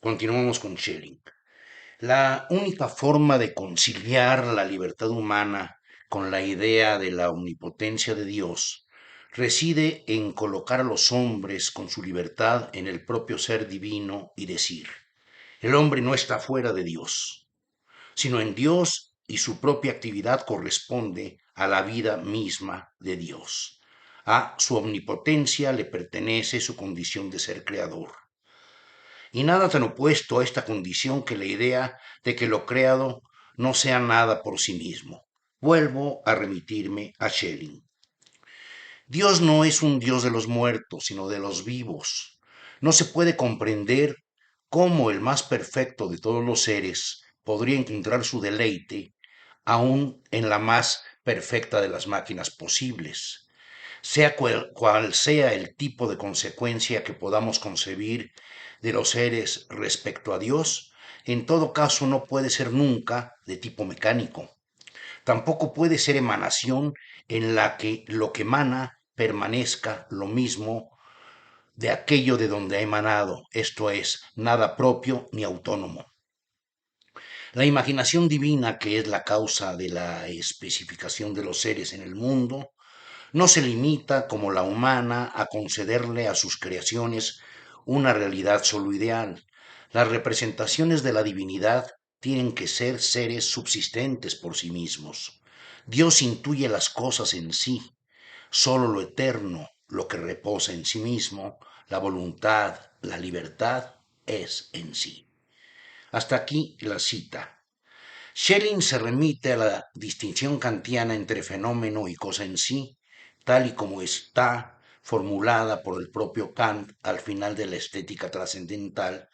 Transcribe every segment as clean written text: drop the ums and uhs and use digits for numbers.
Continuamos con Schelling. La única forma de conciliar la libertad humana con la idea de la omnipotencia de Dios reside en colocar a los hombres con su libertad en el propio ser divino y decir, el hombre no está fuera de Dios, sino en Dios y su propia actividad corresponde a la vida misma de Dios. A su omnipotencia le pertenece su condición de ser creador. Y nada tan opuesto a esta condición que la idea de que lo creado no sea nada por sí mismo. Vuelvo a remitirme a Schelling. Dios no es un Dios de los muertos, sino de los vivos. No se puede comprender cómo el más perfecto de todos los seres podría encontrar su deleite aún en la más perfecta de las máquinas posibles. Sea cual sea el tipo de consecuencia que podamos concebir de los seres respecto a Dios, en todo caso no puede ser nunca de tipo mecánico. Tampoco puede ser emanación en la que lo que emana permanezca lo mismo de aquello de donde ha emanado, esto es, nada propio ni autónomo. La imaginación divina, que es la causa de la especificación de los seres en el mundo, no se limita, como la humana, a concederle a sus creaciones una realidad solo ideal. Las representaciones de la divinidad tienen que ser seres subsistentes por sí mismos. Dios intuye las cosas en sí, solo lo eterno, lo que reposa en sí mismo, la voluntad, la libertad, es en sí. Hasta aquí la cita. Schelling se remite a la distinción kantiana entre fenómeno y cosa en sí, tal y como está formulada por el propio Kant al final de la Estética Trascendental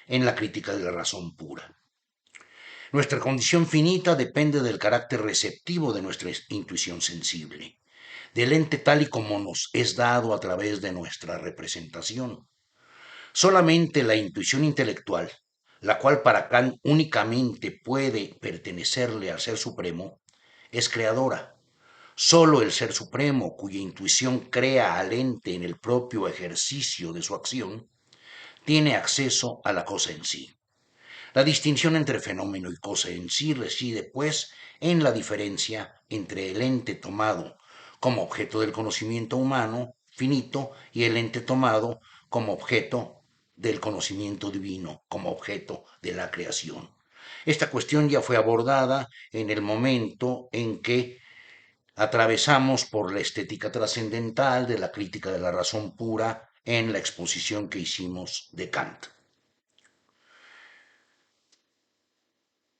en la Crítica de la Razón Pura. Nuestra condición finita depende del carácter receptivo de nuestra intuición sensible, del ente tal y como nos es dado a través de nuestra representación. Solamente la intuición intelectual, la cual para Kant únicamente puede pertenecerle al Ser Supremo, es creadora. Solo el Ser Supremo, cuya intuición crea al ente en el propio ejercicio de su acción, tiene acceso a la cosa en sí. La distinción entre fenómeno y cosa en sí reside, pues, en la diferencia entre el ente tomado como objeto del conocimiento humano finito y el ente tomado como objeto del conocimiento divino, como objeto de la creación. Esta cuestión ya fue abordada en el momento en que atravesamos por la estética trascendental de la crítica de la razón pura en la exposición que hicimos de Kant.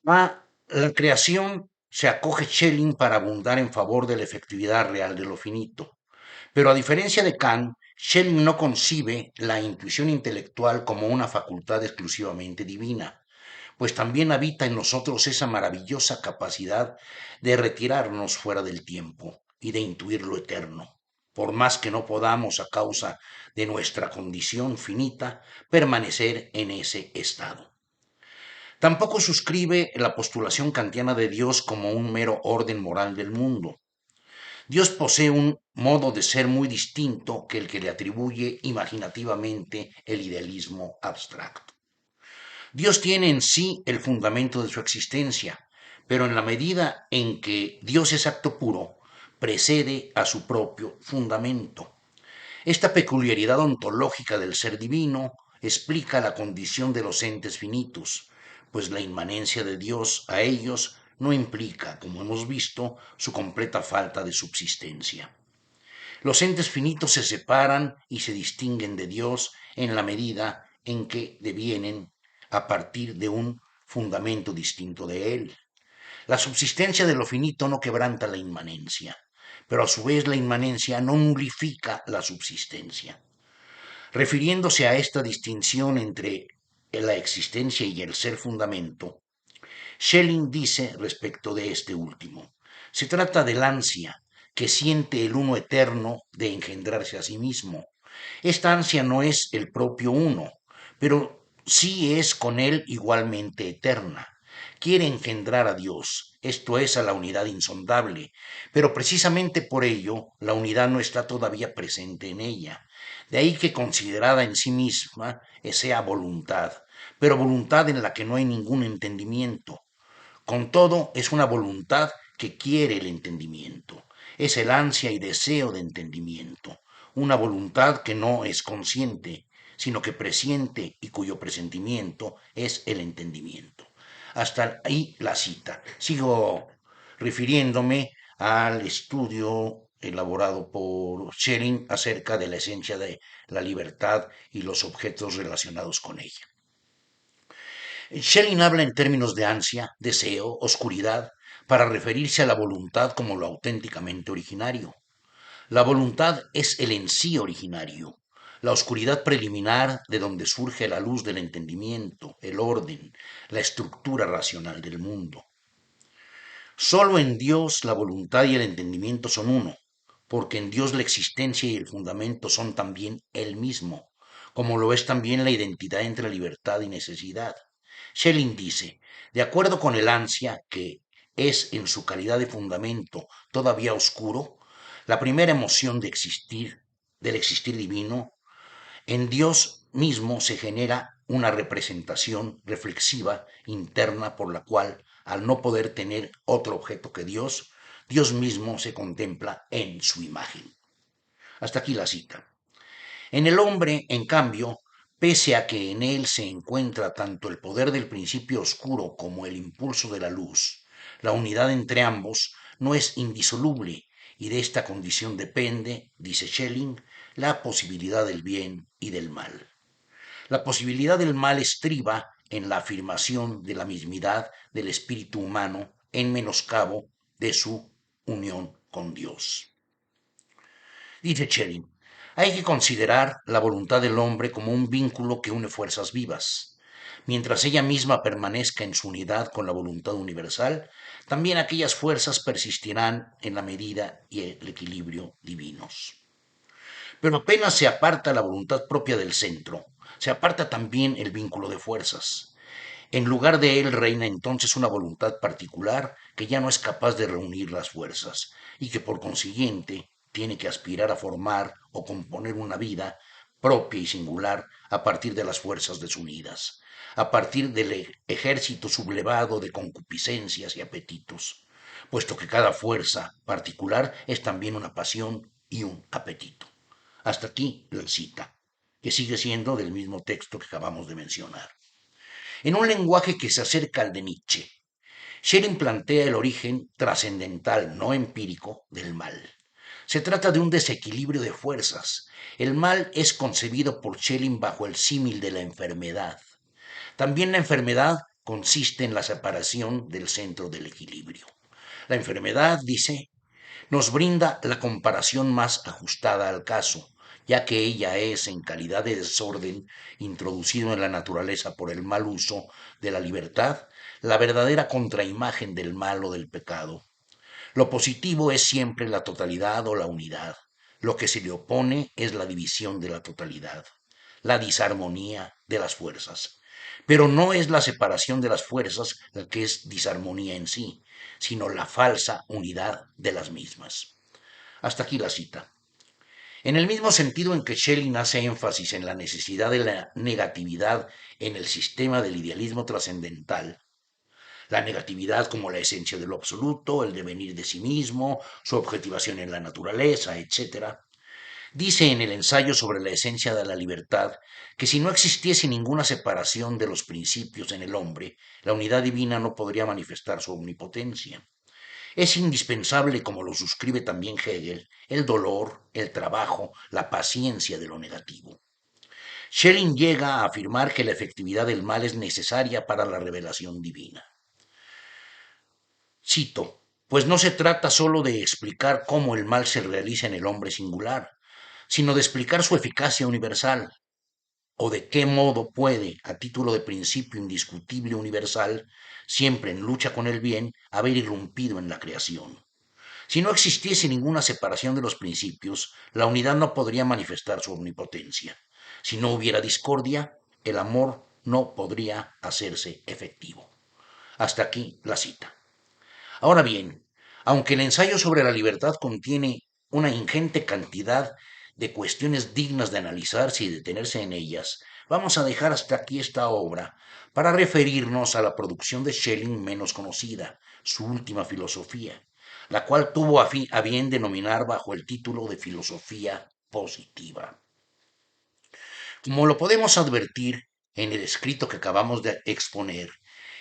A la creación se acoge Schelling para abundar en favor de la efectividad real de lo finito. Pero a diferencia de Kant, Schelling no concibe la intuición intelectual como una facultad exclusivamente divina, pues también habita en nosotros esa maravillosa capacidad de retirarnos fuera del tiempo y de intuir lo eterno, por más que no podamos, a causa de nuestra condición finita, permanecer en ese estado. Tampoco suscribe la postulación kantiana de Dios como un mero orden moral del mundo. Dios posee un modo de ser muy distinto que el que le atribuye imaginativamente el idealismo abstracto. Dios tiene en sí el fundamento de su existencia, pero en la medida en que Dios es acto puro, precede a su propio fundamento. Esta peculiaridad ontológica del ser divino explica la condición de los entes finitos, pues la inmanencia de Dios a ellos no implica, como hemos visto, su completa falta de subsistencia. Los entes finitos se separan y se distinguen de Dios en la medida en que devienen a partir de un fundamento distinto de Él. La subsistencia de lo finito no quebranta la inmanencia, pero a su vez la inmanencia no nulifica la subsistencia. Refiriéndose a esta distinción entre la existencia y el ser fundamento, Schelling dice respecto de este último, se trata del ansia que siente el uno eterno de engendrarse a sí mismo. Esta ansia no es el propio uno, pero sí es con él igualmente eterna. Quiere engendrar a Dios, esto es, a la unidad insondable, pero precisamente por ello la unidad no está todavía presente en ella. De ahí que considerada en sí misma sea voluntad, pero voluntad en la que no hay ningún entendimiento. Con todo, es una voluntad que quiere el entendimiento. Es el ansia y deseo de entendimiento. Una voluntad que no es consciente, sino que presiente y cuyo presentimiento es el entendimiento. Hasta ahí la cita. Sigo refiriéndome al estudio elaborado por Schelling acerca de la esencia de la libertad y los objetos relacionados con ella. Schelling habla en términos de ansia, deseo, oscuridad, para referirse a la voluntad como lo auténticamente originario. La voluntad es el en sí originario, la oscuridad preliminar de donde surge la luz del entendimiento, el orden, la estructura racional del mundo. Solo en Dios la voluntad y el entendimiento son uno, porque en Dios la existencia y el fundamento son también Él mismo, como lo es también la identidad entre libertad y necesidad. Schelling dice, de acuerdo con el ansia, que es en su calidad de fundamento todavía oscuro, la primera emoción de existir, del existir divino, en Dios mismo se genera una representación reflexiva interna por la cual, al no poder tener otro objeto que Dios, Dios mismo se contempla en su imagen. Hasta aquí la cita. En el hombre, en cambio, pese a que en él se encuentra tanto el poder del principio oscuro como el impulso de la luz, la unidad entre ambos no es indisoluble y de esta condición depende, dice Schelling, la posibilidad del bien y del mal. La posibilidad del mal estriba en la afirmación de la mismidad del espíritu humano en menoscabo de su unión con Dios. Dice Schelling, hay que considerar la voluntad del hombre como un vínculo que une fuerzas vivas. Mientras ella misma permanezca en su unidad con la voluntad universal, también aquellas fuerzas persistirán en la medida y el equilibrio divinos. Pero apenas se aparta la voluntad propia del centro, se aparta también el vínculo de fuerzas. En lugar de él reina entonces una voluntad particular que ya no es capaz de reunir las fuerzas y que por consiguiente tiene que aspirar a formar o componer una vida propia y singular a partir de las fuerzas desunidas, a partir del ejército sublevado de concupiscencias y apetitos, puesto que cada fuerza particular es también una pasión y un apetito. Hasta aquí la cita, que sigue siendo del mismo texto que acabamos de mencionar. En un lenguaje que se acerca al de Nietzsche, Schelling plantea el origen trascendental, no empírico, del mal. Se trata de un desequilibrio de fuerzas. El mal es concebido por Schelling bajo el símil de la enfermedad. También la enfermedad consiste en la separación del centro del equilibrio. La enfermedad, dice, nos brinda la comparación más ajustada al caso, ya que ella es, en calidad de desorden introducido en la naturaleza por el mal uso de la libertad, la verdadera contraimagen del mal o del pecado. Lo positivo es siempre la totalidad o la unidad. Lo que se le opone es la división de la totalidad, la disarmonía de las fuerzas. Pero no es la separación de las fuerzas la que es disarmonía en sí, sino la falsa unidad de las mismas. Hasta aquí la cita. En el mismo sentido en que Schelling hace énfasis en la necesidad de la negatividad en el sistema del idealismo trascendental, la negatividad como la esencia de lo absoluto, el devenir de sí mismo, su objetivación en la naturaleza, etc., dice en el ensayo sobre la esencia de la libertad que si no existiese ninguna separación de los principios en el hombre, la unidad divina no podría manifestar su omnipotencia. Es indispensable, como lo suscribe también Hegel, el dolor, el trabajo, la paciencia de lo negativo. Schelling llega a afirmar que la efectividad del mal es necesaria para la revelación divina. Cito, pues no se trata sólo de explicar cómo el mal se realiza en el hombre singular, sino de explicar su eficacia universal, o de qué modo puede, a título de principio indiscutible universal, siempre en lucha con el bien, haber irrumpido en la creación. Si no existiese ninguna separación de los principios, la unidad no podría manifestar su omnipotencia. Si no hubiera discordia, el amor no podría hacerse efectivo. Hasta aquí la cita. Ahora bien, aunque el ensayo sobre la libertad contiene una ingente cantidad de cuestiones dignas de analizarse y detenerse en ellas, vamos a dejar hasta aquí esta obra para referirnos a la producción de Schelling menos conocida, su última filosofía, la cual tuvo a bien denominar bajo el título de Filosofía Positiva. Como lo podemos advertir en el escrito que acabamos de exponer,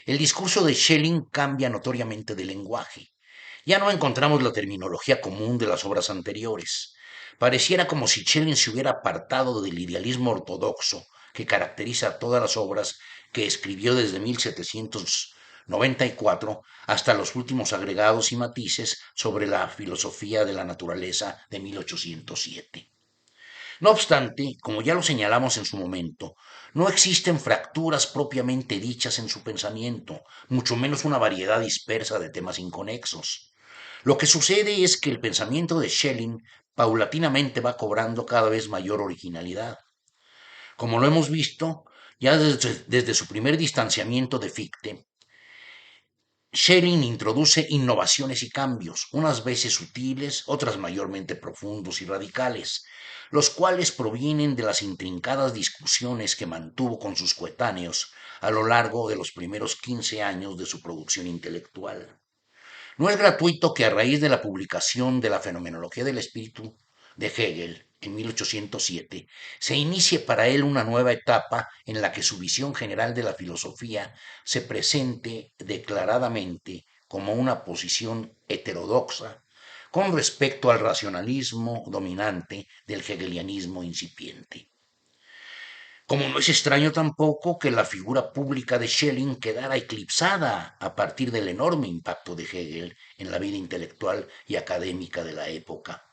el discurso de Schelling cambia notoriamente de lenguaje. Ya no encontramos la terminología común de las obras anteriores. Pareciera como si Schelling se hubiera apartado del idealismo ortodoxo que caracteriza a todas las obras que escribió desde 1794 hasta los últimos agregados y matices sobre la filosofía de la naturaleza de 1807. No obstante, como ya lo señalamos en su momento, no existen fracturas propiamente dichas en su pensamiento, mucho menos una variedad dispersa de temas inconexos. Lo que sucede es que el pensamiento de Schelling paulatinamente va cobrando cada vez mayor originalidad. Como lo hemos visto, ya desde su primer distanciamiento de Fichte, Schelling introduce innovaciones y cambios, unas veces sutiles, otras mayormente profundos y radicales, los cuales provienen de las intrincadas discusiones que mantuvo con sus coetáneos a lo largo de los primeros 15 años de su producción intelectual. No es gratuito que a raíz de la publicación de la Fenomenología del Espíritu de Hegel en 1807 se inicie para él una nueva etapa en la que su visión general de la filosofía se presente declaradamente como una posición heterodoxa con respecto al racionalismo dominante del hegelianismo incipiente. Como no es extraño tampoco que la figura pública de Schelling quedara eclipsada a partir del enorme impacto de Hegel en la vida intelectual y académica de la época,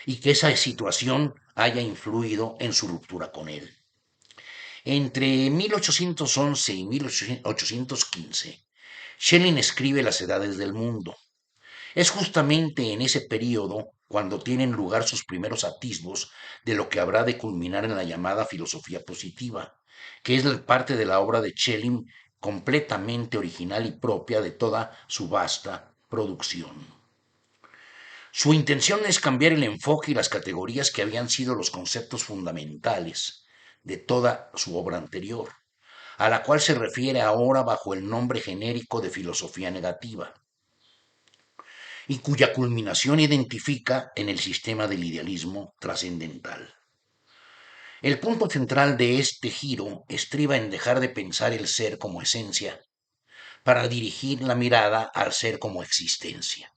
y que esa situación haya influido en su ruptura con él. Entre 1811 y 1815, Schelling escribe Las Edades del Mundo. Es justamente en ese período cuando tienen lugar sus primeros atisbos de lo que habrá de culminar en la llamada filosofía positiva, que es la parte de la obra de Schelling completamente original y propia de toda su vasta producción. Su intención es cambiar el enfoque y las categorías que habían sido los conceptos fundamentales de toda su obra anterior, a la cual se refiere ahora bajo el nombre genérico de filosofía negativa y cuya culminación identifica en el sistema del idealismo trascendental. El punto central de este giro estriba en dejar de pensar el ser como esencia para dirigir la mirada al ser como existencia.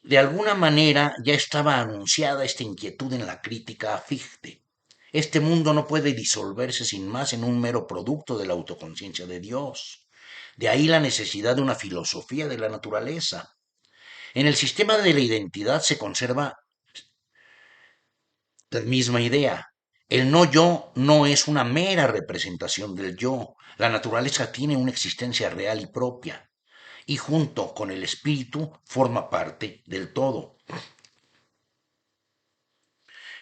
De alguna manera ya estaba anunciada esta inquietud en la crítica a Fichte. Este mundo no puede disolverse sin más en un mero producto de la autoconciencia de Dios. De ahí la necesidad de una filosofía de la naturaleza. En el sistema de la identidad se conserva la misma idea. El no yo no es una mera representación del yo. La naturaleza tiene una existencia real y propia, y junto con el espíritu forma parte del todo.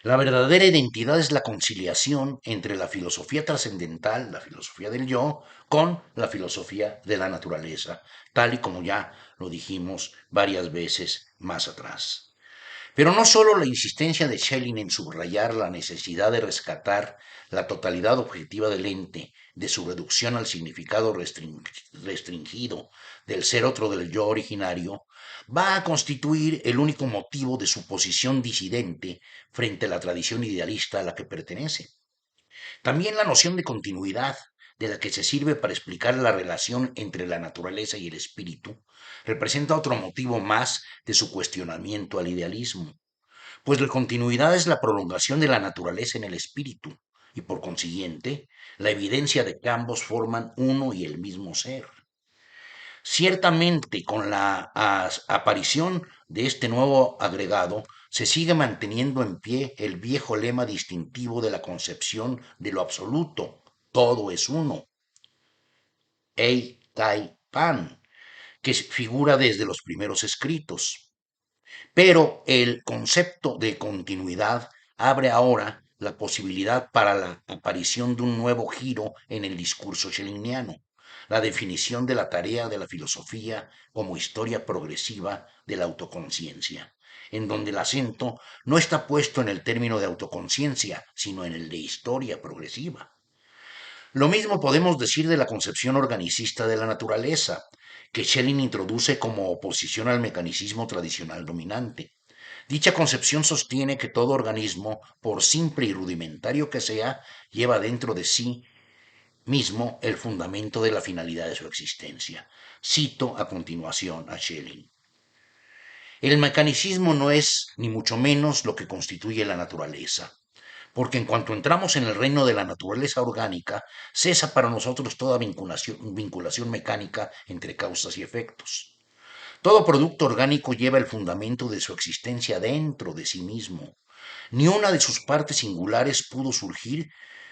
La verdadera identidad es la conciliación entre la filosofía trascendental, la filosofía del yo, con la filosofía de la naturaleza, tal y como ya lo dijimos varias veces más atrás. Pero no solo la insistencia de Schelling en subrayar la necesidad de rescatar la totalidad objetiva del ente, de su reducción al significado restringido del ser otro del yo originario, va a constituir el único motivo de su posición disidente frente a la tradición idealista a la que pertenece. También la noción de continuidad, de la que se sirve para explicar la relación entre la naturaleza y el espíritu, representa otro motivo más de su cuestionamiento al idealismo, pues la continuidad es la prolongación de la naturaleza en el espíritu, y por consiguiente, la evidencia de que ambos forman uno y el mismo ser. Ciertamente, con la aparición de este nuevo agregado, se sigue manteniendo en pie el viejo lema distintivo de la concepción de lo absoluto, todo es uno, Ei Tai Pan, que figura desde los primeros escritos. Pero el concepto de continuidad abre ahora la posibilidad para la aparición de un nuevo giro en el discurso schellingiano, la definición de la tarea de la filosofía como historia progresiva de la autoconciencia. en donde el acento no está puesto en el término de autoconciencia, sino en el de historia progresiva. Lo mismo podemos decir de la concepción organicista de la naturaleza, que Schelling introduce como oposición al mecanicismo tradicional dominante. Dicha concepción sostiene que todo organismo, por simple y rudimentario que sea, lleva dentro de sí mismo el fundamento de la finalidad de su existencia. Cito a continuación a Schelling. El mecanicismo no es, ni mucho menos, lo que constituye la naturaleza, porque en cuanto entramos en el reino de la naturaleza orgánica, cesa para nosotros toda vinculación mecánica entre causas y efectos. Todo producto orgánico lleva el fundamento de su existencia dentro de sí mismo. Ni una de sus partes singulares pudo surgir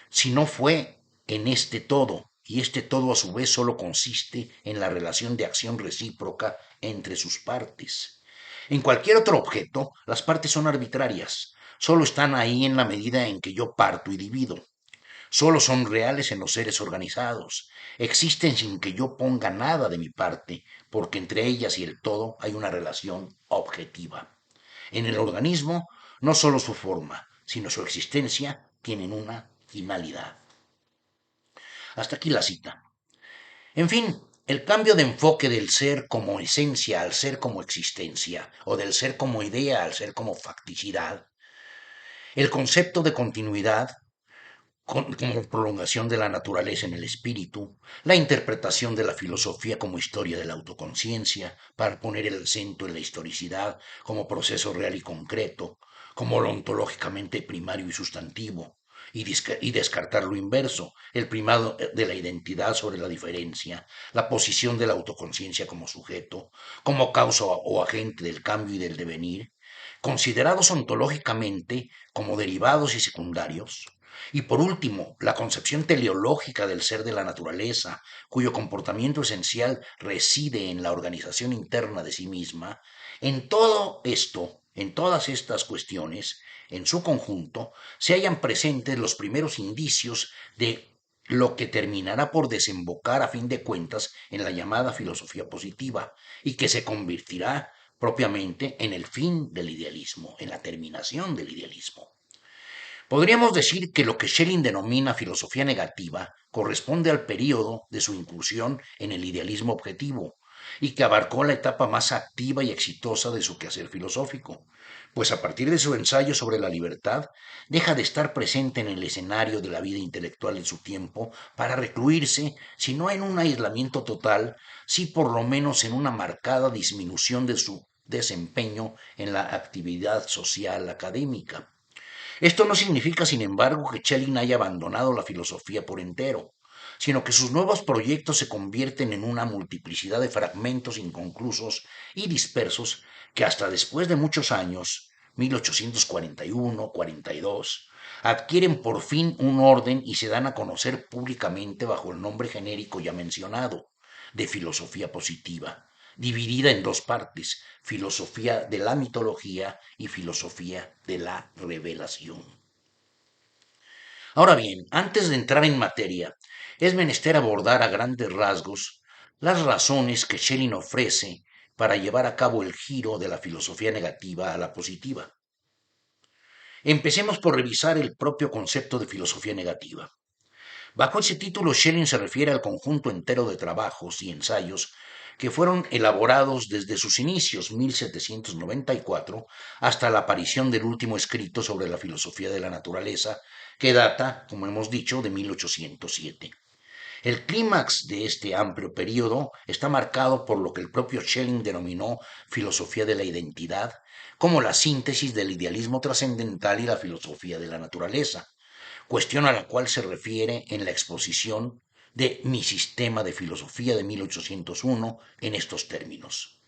si no fue en este todo, y este todo a su vez solo consiste en la relación de acción recíproca entre sus partes. En cualquier otro objeto, las partes son arbitrarias, solo están ahí en la medida en que yo parto y divido. Solo son reales en los seres organizados. Existen sin que yo ponga nada de mi parte, porque entre ellas y el todo hay una relación objetiva. En el organismo, no solo su forma, sino su existencia tienen una finalidad. Hasta aquí la cita. En fin, el cambio de enfoque del ser como esencia al ser como existencia, o del ser como idea al ser como facticidad, el concepto de continuidad como prolongación de la naturaleza en el espíritu, la interpretación de la filosofía como historia de la autoconciencia, para poner el acento en la historicidad como proceso real y concreto, como lo ontológicamente primario y sustantivo, y descartar lo inverso, el primado de la identidad sobre la diferencia, la posición de la autoconciencia como sujeto, como causa o agente del cambio y del devenir, considerados ontológicamente como derivados y secundarios, y por último, la concepción teleológica del ser de la naturaleza, cuyo comportamiento esencial reside en la organización interna de sí misma, en todo esto, en todas estas cuestiones, en su conjunto, se hallan presentes los primeros indicios de lo que terminará por desembocar a fin de cuentas en la llamada filosofía positiva y que se convertirá propiamente en el fin del idealismo, en la terminación del idealismo. Podríamos decir que lo que Schelling denomina filosofía negativa corresponde al período de su incursión en el idealismo objetivo y que abarcó la etapa más activa y exitosa de su quehacer filosófico, pues a partir de su ensayo sobre la libertad deja de estar presente en el escenario de la vida intelectual de su tiempo para recluirse, si no en un aislamiento total, sí por lo menos en una marcada disminución de su desempeño en la actividad social académica. Esto no significa, sin embargo, que Schelling haya abandonado la filosofía por entero, sino que sus nuevos proyectos se convierten en una multiplicidad de fragmentos inconclusos y dispersos que hasta después de muchos años, 1841-42, adquieren por fin un orden y se dan a conocer públicamente bajo el nombre genérico ya mencionado, de filosofía positiva, dividida en dos partes, filosofía de la mitología y filosofía de la revelación. Ahora bien, antes de entrar en materia, es menester abordar a grandes rasgos las razones que Schelling ofrece para llevar a cabo el giro de la filosofía negativa a la positiva. Empecemos por revisar el propio concepto de filosofía negativa. Bajo ese título, Schelling se refiere al conjunto entero de trabajos y ensayos que fueron elaborados desde sus inicios, 1794, hasta la aparición del último escrito sobre la filosofía de la naturaleza, que data, como hemos dicho, de 1807. El clímax de este amplio periodo está marcado por lo que el propio Schelling denominó filosofía de la identidad, como la síntesis del idealismo trascendental y la filosofía de la naturaleza, cuestión a la cual se refiere en la exposición de Mi sistema de filosofía de 1801 en estos términos.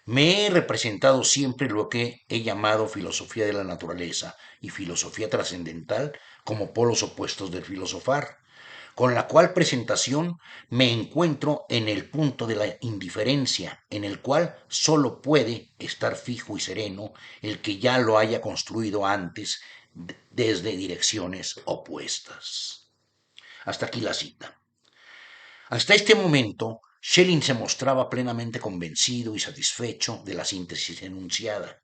Me he representado siempre lo que he llamado filosofía de la naturaleza y filosofía trascendental como polos opuestos del filosofar, con la cual presentación me encuentro en el punto de la indiferencia, en el cual sólo puede estar fijo y sereno el que ya lo haya construido antes desde direcciones opuestas. Hasta aquí la cita. Hasta este momento, Schelling se mostraba plenamente convencido y satisfecho de la síntesis enunciada,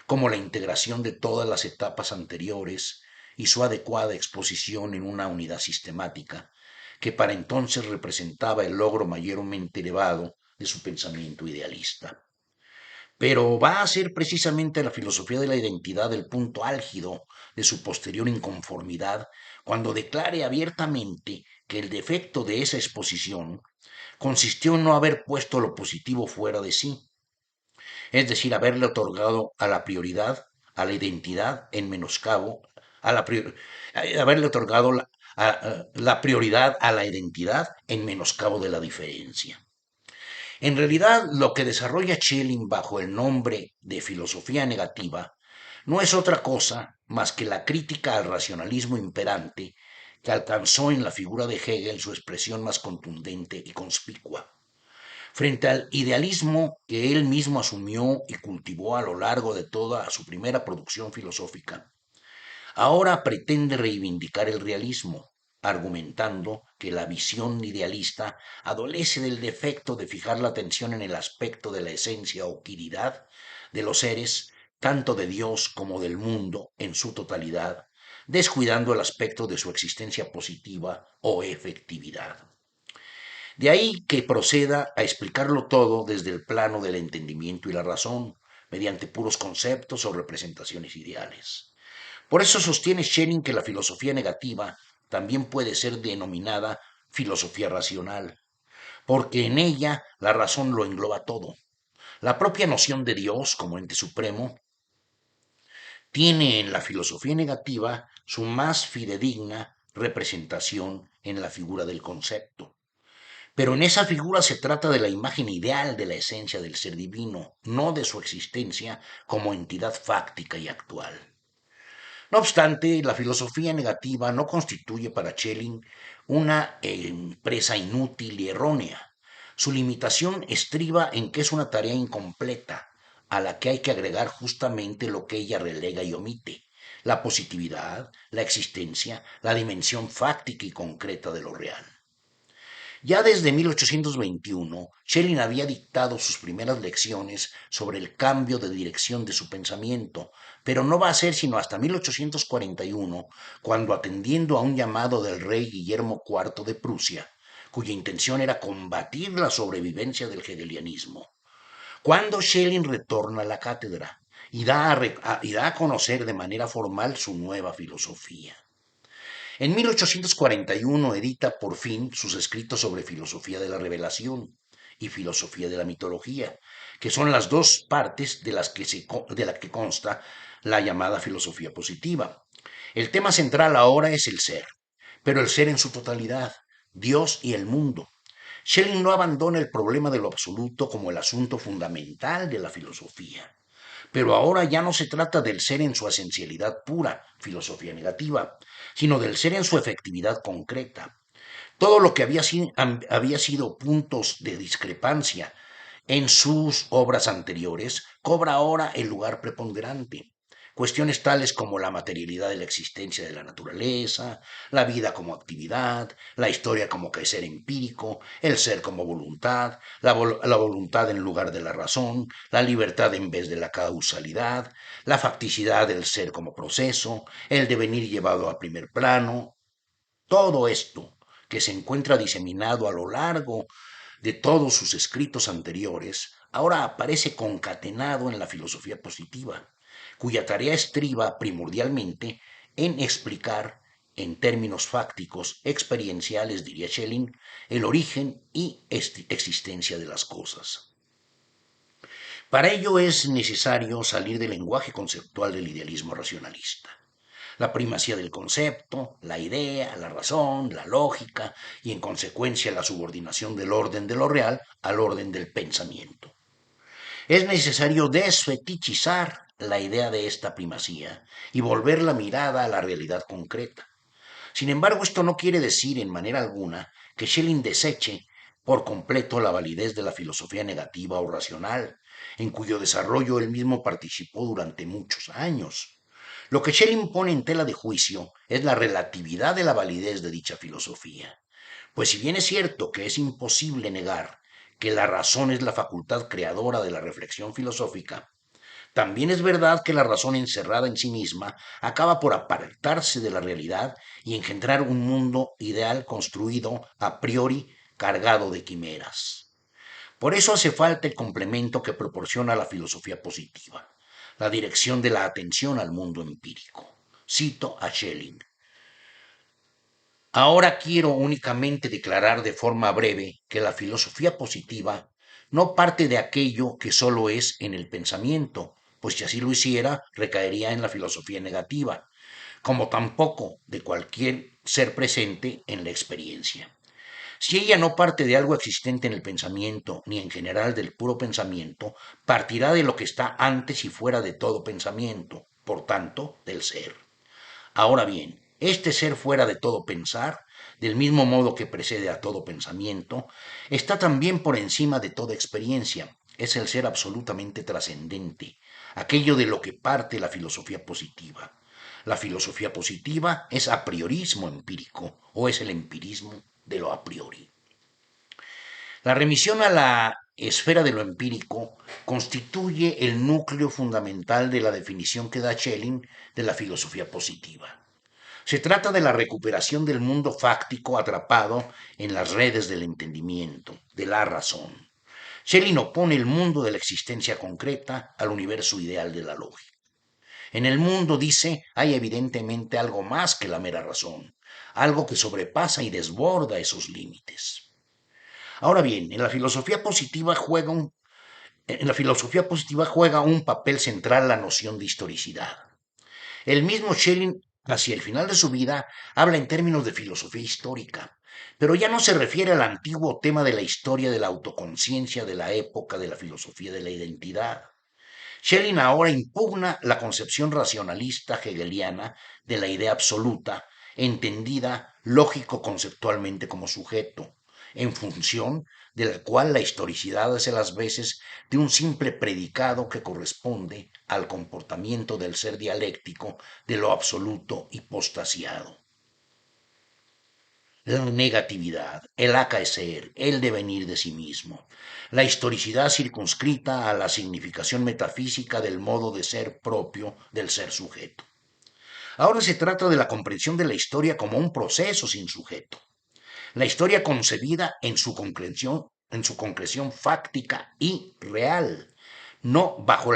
como la integración de todas las etapas anteriores y su adecuada exposición en una unidad sistemática, que para entonces representaba el logro mayormente elevado de su pensamiento idealista. Pero va a ser precisamente la filosofía de la identidad el punto álgido de su posterior inconformidad cuando declare abiertamente que el defecto de esa exposición consistió en no haber puesto lo positivo fuera de sí, es decir, haberle otorgado a la prioridad, a la identidad en menoscabo, a la haberle otorgado la prioridad a la identidad en menoscabo de la diferencia. En realidad, lo que desarrolla Schelling bajo el nombre de filosofía negativa no es otra cosa más que la crítica al racionalismo imperante que alcanzó en la figura de Hegel su expresión más contundente y conspicua. Frente al idealismo que él mismo asumió y cultivó a lo largo de toda su primera producción filosófica, ahora pretende reivindicar el realismo, argumentando que la visión idealista adolece del defecto de fijar la atención en el aspecto de la esencia o quiridad de los seres, tanto de Dios como del mundo en su totalidad, descuidando el aspecto de su existencia positiva o efectividad. De ahí que proceda a explicarlo todo desde el plano del entendimiento y la razón, mediante puros conceptos o representaciones ideales. Por eso sostiene Schelling que la filosofía negativa también puede ser denominada filosofía racional, porque en ella la razón lo engloba todo. La propia noción de Dios como ente supremo tiene en la filosofía negativa su más fidedigna representación en la figura del concepto. Pero en esa figura se trata de la imagen ideal de la esencia del ser divino, no de su existencia como entidad fáctica y actual. No obstante, la filosofía negativa no constituye para Schelling una empresa inútil y errónea. Su limitación estriba en que es una tarea incompleta, a la que hay que agregar justamente lo que ella relega y omite, la positividad, la existencia, la dimensión fáctica y concreta de lo real. Ya desde 1821, Schelling había dictado sus primeras lecciones sobre el cambio de dirección de su pensamiento, pero no va a ser sino hasta 1841, cuando atendiendo a un llamado del rey Guillermo IV de Prusia, cuya intención era combatir la sobrevivencia del hegelianismo, cuando Schelling retorna a la cátedra y da a conocer de manera formal su nueva filosofía. En 1841 edita por fin sus escritos sobre filosofía de la revelación y filosofía de la mitología, que son las dos partes de la que consta la llamada filosofía positiva. El tema central ahora es el ser, pero el ser en su totalidad, Dios y el mundo. Schelling no abandona el problema de lo absoluto como el asunto fundamental de la filosofía. Pero ahora ya no se trata del ser en su esencialidad pura, filosofía negativa, sino del ser en su efectividad concreta. Todo lo que había sido puntos de discrepancia en sus obras anteriores cobra ahora el lugar preponderante. Cuestiones tales como la materialidad de la existencia de la naturaleza, la vida como actividad, la historia como ser empírico, el ser como voluntad, la voluntad en lugar de la razón, la libertad en vez de la causalidad, la facticidad del ser como proceso, el devenir llevado a primer plano, todo esto que se encuentra diseminado a lo largo de todos sus escritos anteriores, ahora aparece concatenado en la filosofía positiva, cuya tarea estriba primordialmente en explicar, en términos fácticos, experienciales, diría Schelling, el origen y existencia de las cosas. Para ello es necesario salir del lenguaje conceptual del idealismo racionalista. La primacía del concepto, la idea, la razón, la lógica y en consecuencia la subordinación del orden de lo real al orden del pensamiento. Es necesario desfetichizar la idea de esta primacía y volver la mirada a la realidad concreta. Sin embargo, esto no quiere decir en manera alguna que Schelling deseche por completo la validez de la filosofía negativa o racional, en cuyo desarrollo él mismo participó durante muchos años. Lo que Schelling pone en tela de juicio es la relatividad de la validez de dicha filosofía, pues si bien es cierto que es imposible negar que la razón es la facultad creadora de la reflexión filosófica, También es verdad que la razón encerrada en sí misma acaba por apartarse de la realidad y engendrar un mundo ideal construido a priori cargado de quimeras. Por eso hace falta el complemento que proporciona la filosofía positiva, la dirección de la atención al mundo empírico. Cito a Schelling. Ahora quiero únicamente declarar de forma breve que la filosofía positiva no parte de aquello que solo es en el pensamiento, pues si así lo hiciera, recaería en la filosofía negativa, como tampoco de cualquier ser presente en la experiencia. Si ella no parte de algo existente en el pensamiento, ni en general del puro pensamiento, partirá de lo que está antes y fuera de todo pensamiento, por tanto, del ser. Ahora bien, este ser fuera de todo pensar, del mismo modo que precede a todo pensamiento, está también por encima de toda experiencia. Es el ser absolutamente trascendente, aquello de lo que parte la filosofía positiva. La filosofía positiva es a priorismo empírico o es el empirismo de lo a priori. La remisión a la esfera de lo empírico constituye el núcleo fundamental de la definición que da Schelling de la filosofía positiva. Se trata de la recuperación del mundo fáctico atrapado en las redes del entendimiento, de la razón. Schelling opone el mundo de la existencia concreta al universo ideal de la lógica. En el mundo, dice, hay evidentemente algo más que la mera razón, algo que sobrepasa y desborda esos límites. Ahora bien, en la filosofía positiva juega un papel central la noción de historicidad. El mismo Schelling, hacia el final de su vida, habla en términos de filosofía histórica, pero ya no se refiere al antiguo tema de la historia de la autoconciencia de la época de la filosofía de la identidad. Schelling ahora impugna la concepción racionalista hegeliana de la idea absoluta, entendida lógico-conceptualmente como sujeto, en función de la cual la historicidad hace las veces de un simple predicado que corresponde al comportamiento del ser dialéctico de lo absoluto hipostasiado. La negatividad, el acaecer, el devenir de sí mismo, la historicidad circunscrita a la significación metafísica del modo de ser propio del ser sujeto. Ahora se trata de la comprensión de la historia como un proceso sin sujeto, la historia concebida en su concreción fáctica y real, no bajo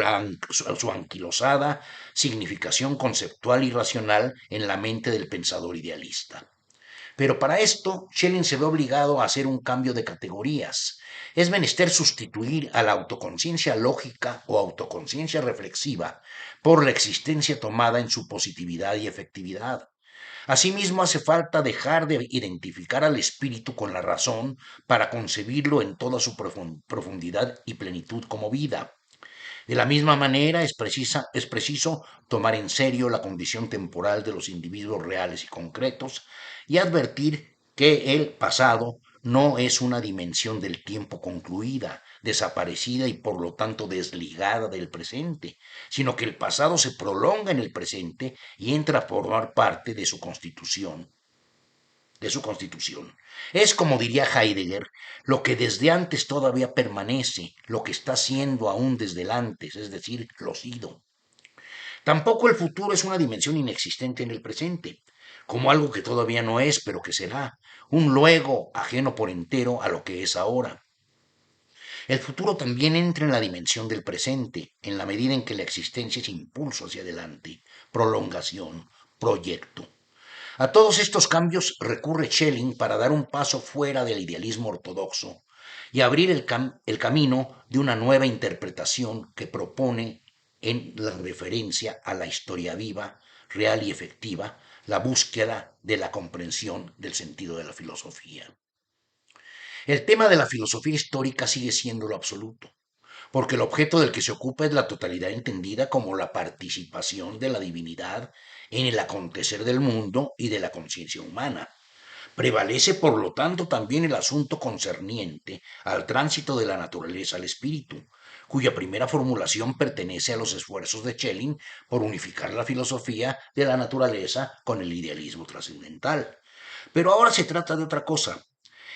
su anquilosada significación conceptual y racional en la mente del pensador idealista. Pero para esto, Schelling se ve obligado a hacer un cambio de categorías. Es menester sustituir a la autoconciencia lógica o autoconciencia reflexiva por la existencia tomada en su positividad y efectividad. Asimismo, hace falta dejar de identificar al espíritu con la razón para concebirlo en toda su profundidad y plenitud como vida. De la misma manera, es preciso tomar en serio la condición temporal de los individuos reales y concretos y advertir que el pasado no es una dimensión del tiempo concluida, desaparecida y por lo tanto desligada del presente, sino que el pasado se prolonga en el presente y entra a formar parte de su constitución. Es, como diría Heidegger, lo que desde antes todavía permanece, lo que está siendo aún desde el antes, es decir, lo sido. Tampoco el futuro es una dimensión inexistente en el presente, como algo que todavía no es, pero que será, un luego ajeno por entero a lo que es ahora. El futuro también entra en la dimensión del presente, en la medida en que la existencia es impulso hacia adelante, prolongación, proyecto. A todos estos cambios recurre Schelling para dar un paso fuera del idealismo ortodoxo y abrir el camino de una nueva interpretación que propone en la referencia a la historia viva, real y efectiva, la búsqueda de la comprensión del sentido de la filosofía. El tema de la filosofía histórica sigue siendo lo absoluto, porque el objeto del que se ocupa es la totalidad entendida como la participación de la divinidad en el acontecer del mundo y de la conciencia humana. Prevalece, por lo tanto, también el asunto concerniente al tránsito de la naturaleza al espíritu, cuya primera formulación pertenece a los esfuerzos de Schelling por unificar la filosofía de la naturaleza con el idealismo trascendental. Pero ahora se trata de otra cosa.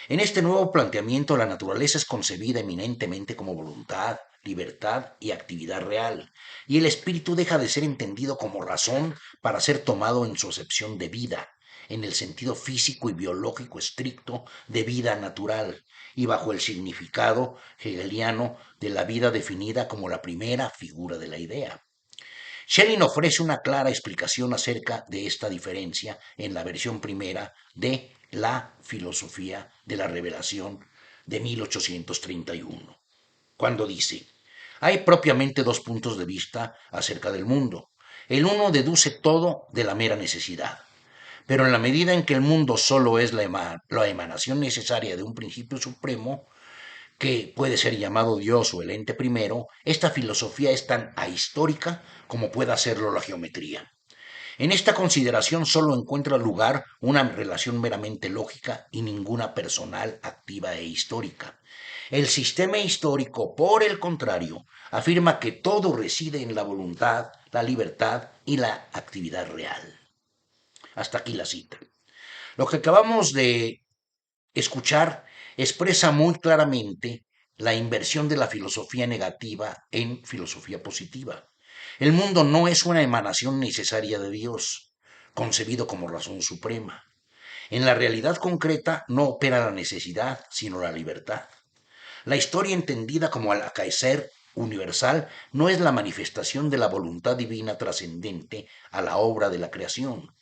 En este nuevo planteamiento, la naturaleza es concebida eminentemente como voluntad, libertad y actividad real, y el espíritu deja de ser entendido como razón para ser tomado en su acepción de vida, en el sentido físico y biológico estricto de vida natural, y bajo el significado hegeliano de la vida definida como la primera figura de la idea. Schelling ofrece una clara explicación acerca de esta diferencia en la versión primera de La filosofía de la revelación de 1831, cuando dice: hay propiamente dos puntos de vista acerca del mundo. El uno deduce todo de la mera necesidad, pero en la medida en que el mundo solo es la emanación necesaria de un principio supremo, que puede ser llamado Dios o el ente primero, esta filosofía es tan ahistórica como pueda serlo la geometría. En esta consideración solo encuentra lugar una relación meramente lógica y ninguna personal, activa e histórica. El sistema histórico, por el contrario, afirma que todo reside en la voluntad, la libertad y la actividad real. Hasta aquí la cita. Lo que acabamos de escuchar expresa muy claramente la inversión de la filosofía negativa en filosofía positiva. El mundo no es una emanación necesaria de Dios, concebido como razón suprema. En la realidad concreta no opera la necesidad, sino la libertad. La historia entendida como el acaecer universal no es la manifestación de la voluntad divina trascendente a la obra de la creación,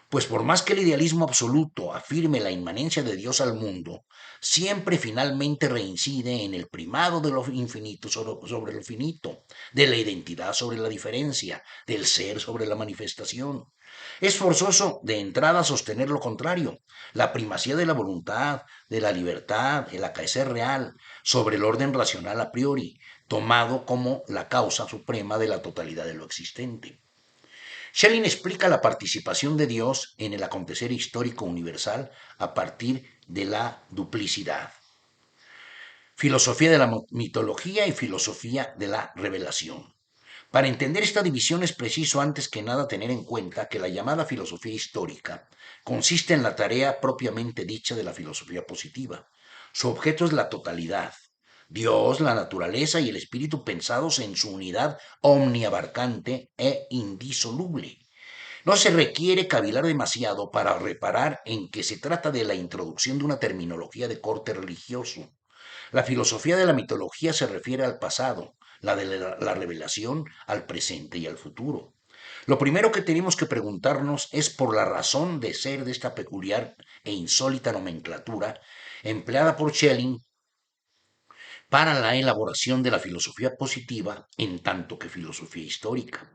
pues por más que el idealismo absoluto afirme la inmanencia de Dios al mundo, siempre finalmente reincide en el primado de lo infinito sobre lo finito, de la identidad sobre la diferencia, del ser sobre la manifestación. Es forzoso de entrada sostener lo contrario, la primacía de la voluntad, de la libertad, el acaecer real, sobre el orden racional a priori, tomado como la causa suprema de la totalidad de lo existente. Schelling explica la participación de Dios en el acontecer histórico universal a partir de la duplicidad. Filosofía de la mitología y filosofía de la revelación. Para entender esta división es preciso antes que nada tener en cuenta que la llamada filosofía histórica consiste en la tarea propiamente dicha de la filosofía positiva. Su objeto es la totalidad. Dios, la naturaleza y el espíritu pensados en su unidad omniabarcante e indisoluble. No se requiere cavilar demasiado para reparar en que se trata de la introducción de una terminología de corte religioso. La filosofía de la mitología se refiere al pasado, la de la revelación al presente y al futuro. Lo primero que tenemos que preguntarnos es por la razón de ser de esta peculiar e insólita nomenclatura empleada por Schelling para la elaboración de la filosofía positiva en tanto que filosofía histórica.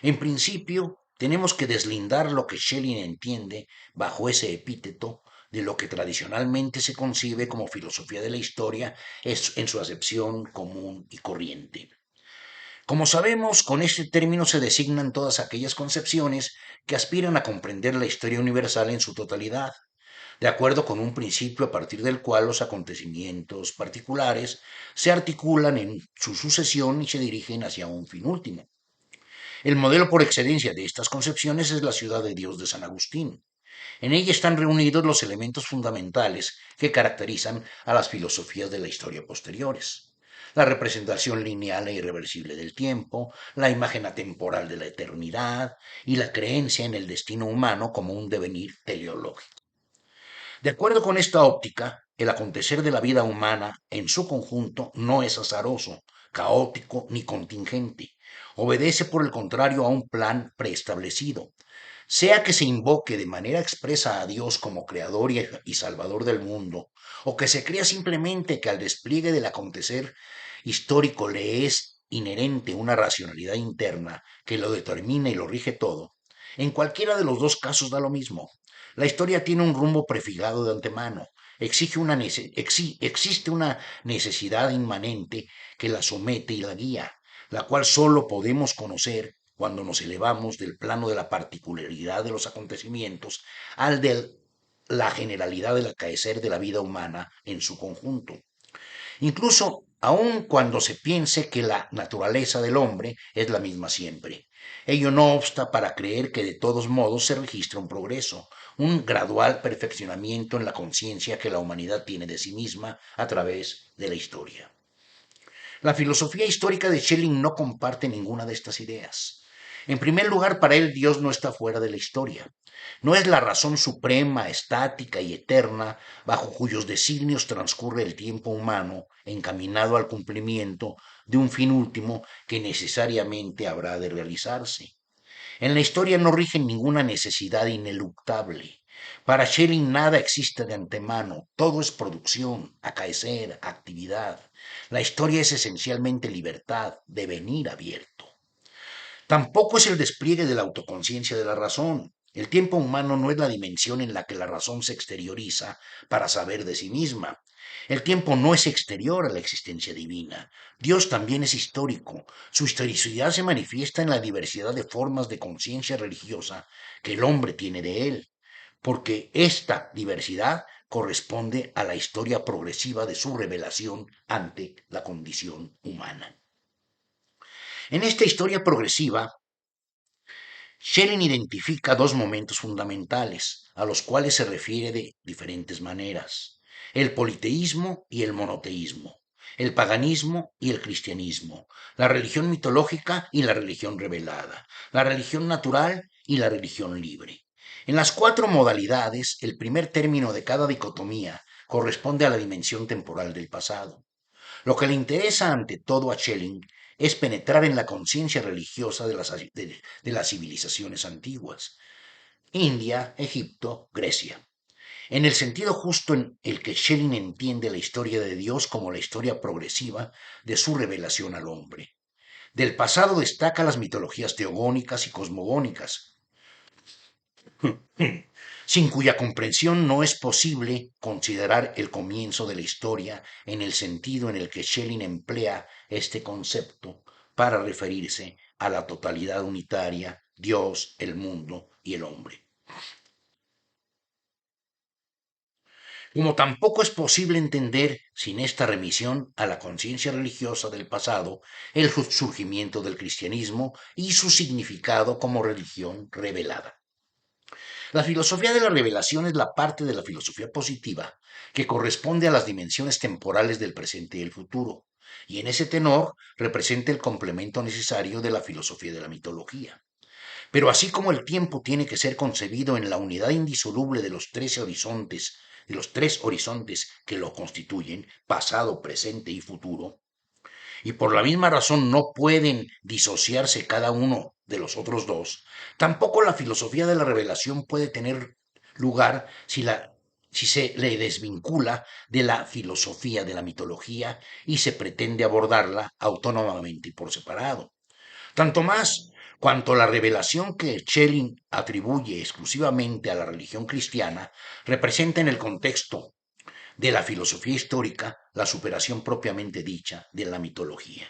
En principio, tenemos que deslindar lo que Schelling entiende bajo ese epíteto de lo que tradicionalmente se concibe como filosofía de la historia en su acepción común y corriente. Como sabemos, con este término se designan todas aquellas concepciones que aspiran a comprender la historia universal en su totalidad, de acuerdo con un principio a partir del cual los acontecimientos particulares se articulan en su sucesión y se dirigen hacia un fin último. El modelo por excelencia de estas concepciones es la ciudad de Dios de San Agustín. En ella están reunidos los elementos fundamentales que caracterizan a las filosofías de la historia posteriores. La representación lineal e irreversible del tiempo, la imagen atemporal de la eternidad y la creencia en el destino humano como un devenir teleológico. De acuerdo con esta óptica, el acontecer de la vida humana en su conjunto no es azaroso, caótico ni contingente. Obedece, por el contrario, a un plan preestablecido. Sea que se invoque de manera expresa a Dios como creador y salvador del mundo, o que se crea simplemente que al despliegue del acontecer histórico le es inherente una racionalidad interna que lo determina y lo rige todo, en cualquiera de los dos casos da lo mismo. La historia tiene un rumbo prefijado de antemano. Existe una necesidad inmanente que la somete y la guía, la cual solo podemos conocer cuando nos elevamos del plano de la particularidad de los acontecimientos al de la generalidad del acaecer de la vida humana en su conjunto. Incluso aun cuando se piense que la naturaleza del hombre es la misma siempre. Ello no obsta para creer que de todos modos se registra un progreso, un gradual perfeccionamiento en la conciencia que la humanidad tiene de sí misma a través de la historia. La filosofía histórica de Schelling no comparte ninguna de estas ideas. En primer lugar, para él Dios no está fuera de la historia. No es la razón suprema, estática y eterna bajo cuyos designios transcurre el tiempo humano encaminado al cumplimiento de un fin último que necesariamente habrá de realizarse. En la historia no rige ninguna necesidad ineluctable. Para Schelling nada existe de antemano, todo es producción, acaecer, actividad. La historia es esencialmente libertad, devenir abierto. Tampoco es el despliegue de la autoconciencia de la razón. El tiempo humano no es la dimensión en la que la razón se exterioriza para saber de sí misma. El tiempo no es exterior a la existencia divina. Dios también es histórico. Su historicidad se manifiesta en la diversidad de formas de conciencia religiosa que el hombre tiene de él, porque esta diversidad corresponde a la historia progresiva de su revelación ante la condición humana. En esta historia progresiva, Schelling identifica dos momentos fundamentales, a los cuales se refiere de diferentes maneras: el politeísmo y el monoteísmo, el paganismo y el cristianismo, la religión mitológica y la religión revelada, la religión natural y la religión libre. En las cuatro modalidades, el primer término de cada dicotomía corresponde a la dimensión temporal del pasado. Lo que le interesa ante todo a Schelling es penetrar en la conciencia religiosa de las civilizaciones antiguas: India, Egipto, Grecia, en el sentido justo en el que Schelling entiende la historia de Dios como la historia progresiva de su revelación al hombre. Del pasado destaca las mitologías teogónicas y cosmogónicas, sin cuya comprensión no es posible considerar el comienzo de la historia en el sentido en el que Schelling emplea este concepto para referirse a la totalidad unitaria, Dios, el mundo y el hombre. Como tampoco es posible entender, sin esta remisión a la conciencia religiosa del pasado, el surgimiento del cristianismo y su significado como religión revelada. La filosofía de la revelación es la parte de la filosofía positiva que corresponde a las dimensiones temporales del presente y el futuro, y en ese tenor representa el complemento necesario de la filosofía de la mitología. Pero así como el tiempo tiene que ser concebido en la unidad indisoluble de los tres horizontes que lo constituyen, pasado, presente y futuro, y por la misma razón no pueden disociarse cada uno de los otros dos, tampoco la filosofía de la revelación puede tener lugar si se le desvincula de la filosofía de la mitología y se pretende abordarla autónomamente y por separado. Tanto más cuanto la revelación que Schelling atribuye exclusivamente a la religión cristiana representa en el contexto de la filosofía histórica la superación propiamente dicha de la mitología.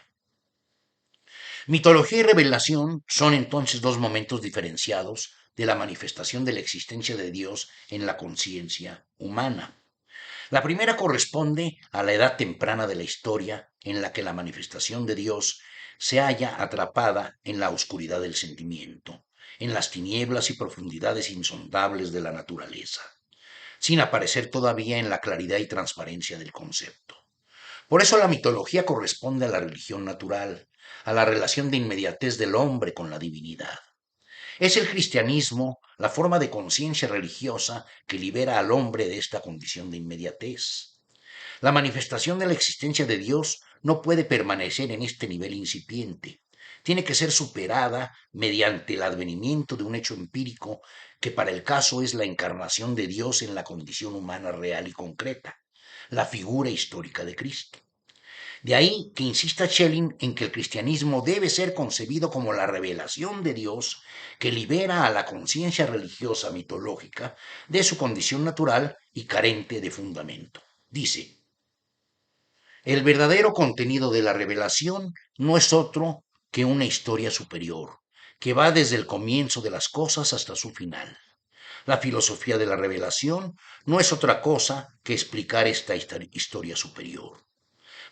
Mitología y revelación son entonces dos momentos diferenciados de la manifestación de la existencia de Dios en la conciencia humana. La primera corresponde a la edad temprana de la historia, en la que la manifestación de Dios se halla atrapada en la oscuridad del sentimiento, en las tinieblas y profundidades insondables de la naturaleza, sin aparecer todavía en la claridad y transparencia del concepto. Por eso la mitología corresponde a la religión natural, a la relación de inmediatez del hombre con la divinidad. Es el cristianismo la forma de conciencia religiosa que libera al hombre de esta condición de inmediatez. La manifestación de la existencia de Dios no puede permanecer en este nivel incipiente. Tiene que ser superada mediante el advenimiento de un hecho empírico que para el caso es la encarnación de Dios en la condición humana real y concreta, la figura histórica de Cristo. De ahí que insista Schelling en que el cristianismo debe ser concebido como la revelación de Dios que libera a la conciencia religiosa mitológica de su condición natural y carente de fundamento. Dice: el verdadero contenido de la revelación no es otro que una historia superior, que va desde el comienzo de las cosas hasta su final. La filosofía de la revelación no es otra cosa que explicar esta historia superior.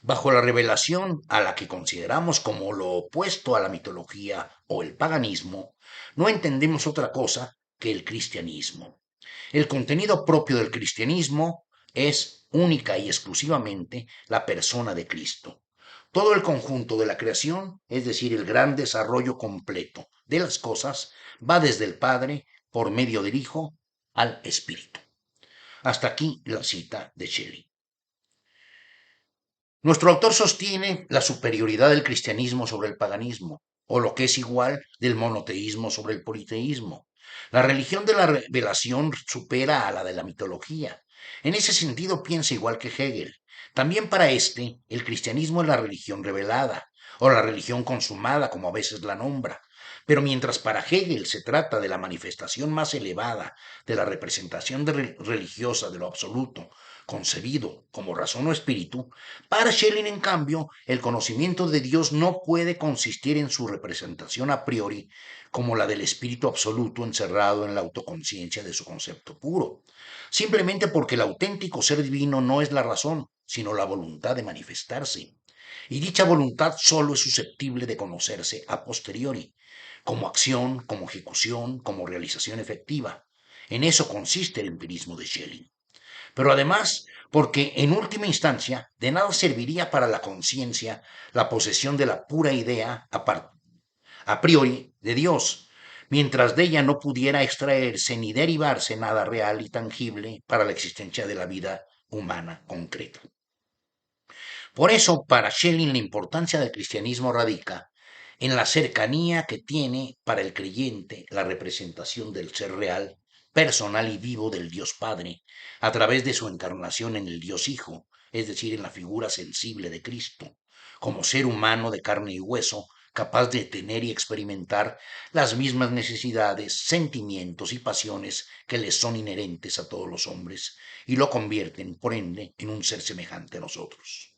Bajo la revelación, a la que consideramos como lo opuesto a la mitología o el paganismo, no entendemos otra cosa que el cristianismo. El contenido propio del cristianismo es única y exclusivamente la persona de Cristo. Todo el conjunto de la creación, es decir, el gran desarrollo completo de las cosas, va desde el Padre, por medio del Hijo, al Espíritu. Hasta aquí la cita de Shelley. Nuestro autor sostiene la superioridad del cristianismo sobre el paganismo, o lo que es igual, del monoteísmo sobre el politeísmo. La religión de la revelación supera a la de la mitología. En ese sentido piensa igual que Hegel. También para este, el cristianismo es la religión revelada, o la religión consumada, como a veces la nombra. Pero mientras para Hegel se trata de la manifestación más elevada de la representación religiosa de lo absoluto, concebido como razón o espíritu, para Schelling, en cambio, el conocimiento de Dios no puede consistir en su representación a priori como la del espíritu absoluto encerrado en la autoconciencia de su concepto puro, simplemente porque el auténtico ser divino no es la razón, sino la voluntad de manifestarse. Y dicha voluntad solo es susceptible de conocerse a posteriori, como acción, como ejecución, como realización efectiva. En eso consiste el empirismo de Schelling. Pero además, porque en última instancia de nada serviría para la conciencia la posesión de la pura idea a priori de Dios, mientras de ella no pudiera extraerse ni derivarse nada real y tangible para la existencia de la vida humana concreta. Por eso, para Schelling, la importancia del cristianismo radica en la cercanía que tiene para el creyente la representación del ser real, personal y vivo del Dios Padre, a través de su encarnación en el Dios Hijo, es decir, en la figura sensible de Cristo, como ser humano de carne y hueso, capaz de tener y experimentar las mismas necesidades, sentimientos y pasiones que les son inherentes a todos los hombres, y lo convierten, por ende, en un ser semejante a nosotros.